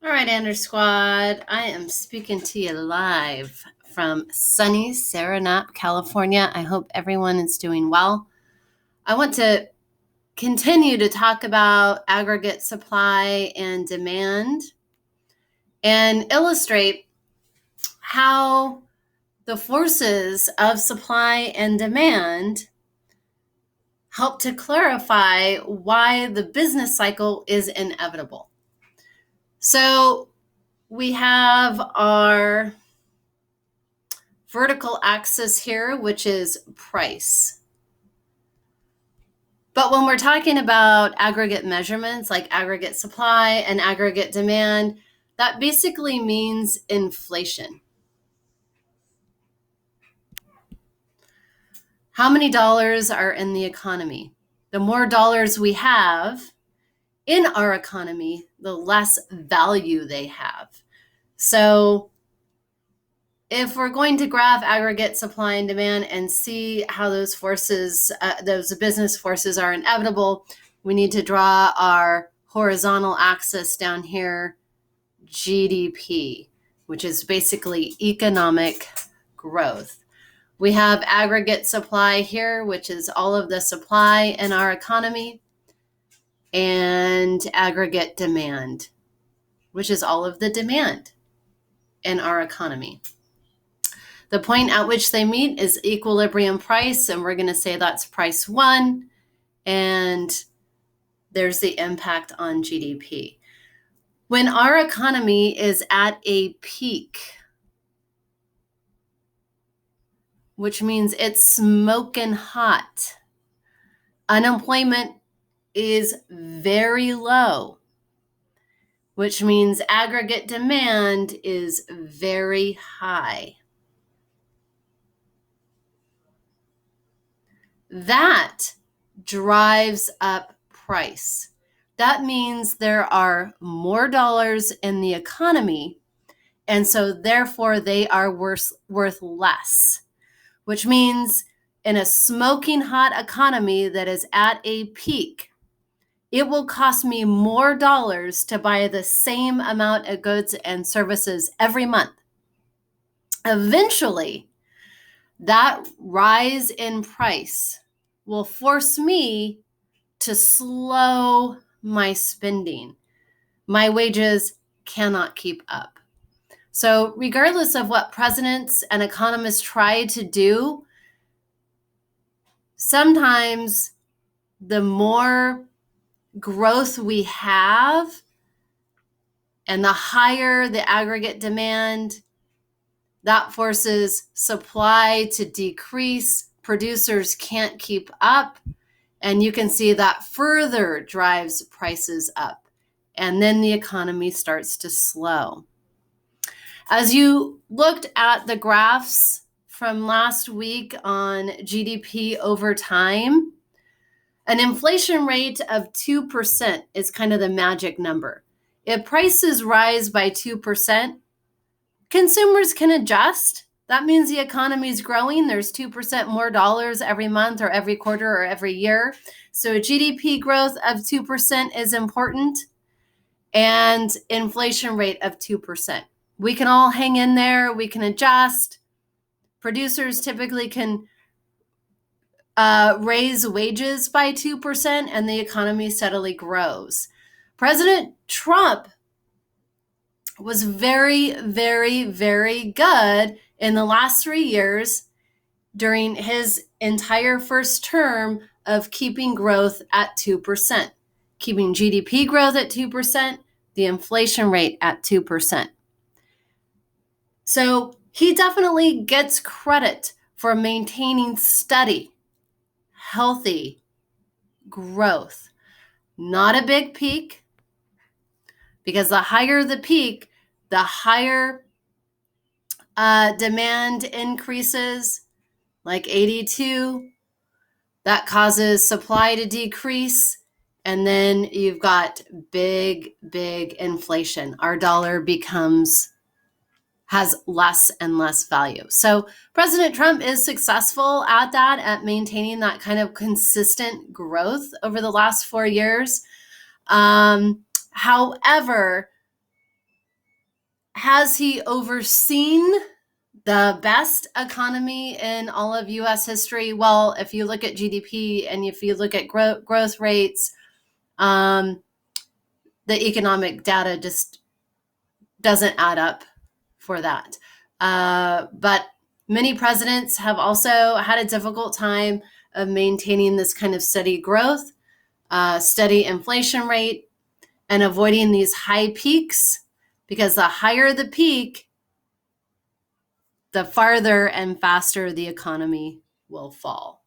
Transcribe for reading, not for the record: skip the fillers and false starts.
All right, Anders Squad. I am speaking to you live from sunny Saranap, California. I hope everyone is doing well. I want to continue to talk about aggregate supply and demand and illustrate how the forces of supply and demand help to clarify why the business cycle is inevitable. So we have our vertical axis here, which is price. But when we're talking about aggregate measurements like aggregate supply and aggregate demand, that basically means inflation. How many dollars are in the economy? The more dollars we have in our economy, the less value they have. So if we're going to graph aggregate supply and demand and see how those forces, those business forces are inevitable, we need to draw our horizontal axis down here, GDP, which is basically economic growth. We have aggregate supply here, which is all of the supply in our economy, and aggregate demand, which is all of the demand in our economy. The point at which they meet is equilibrium price, and we're going to say that's price 1, and there's the impact on GDP. When our economy is at a peak, which means it's smoking hot, unemployment is very low, which means aggregate demand is very high. That drives up price. That means there are more dollars in the economy, and so therefore they are worth less, which means in a smoking hot economy that is at a peak, it will cost me more dollars to buy the same amount of goods and services every month. Eventually, that rise in price will force me to slow my spending. My wages cannot keep up. So regardless of what presidents and economists try to do, sometimes the more growth we have and the higher the aggregate demand, that forces supply to decrease. Producers can't keep up. And you can see that further drives prices up. And then the economy starts to slow. As you looked at the graphs from last week on GDP over time, an inflation rate of 2% is kind of the magic number. If prices rise by 2%, consumers can adjust. That means the economy is growing. There's 2% more dollars every month or every quarter or every year. So GDP growth of 2% is important, and inflation rate of 2%. We can all hang in there. We can adjust. Producers typically can raise wages by 2%, and the economy steadily grows. President Trump was very, very, very good in the last 3 years during his entire first term of keeping growth at 2%, keeping GDP growth at 2%, the inflation rate at 2%. So he definitely gets credit for maintaining steady, healthy growth. Not a big peak, because the higher the peak, the higher demand increases, like 82. That causes supply to decrease, and then you've got big, big inflation. Our dollar has less and less value. So President Trump is successful at that, at maintaining that kind of consistent growth over the last 4 years. However, Has he overseen the best economy in all of U.S. history? Well, if you look at GDP and if you look at growth rates, the economic data just doesn't add up for that. But many presidents have also had a difficult time of maintaining this kind of steady growth, steady inflation rate, and avoiding these high peaks, because the higher the peak, the farther and faster the economy will fall.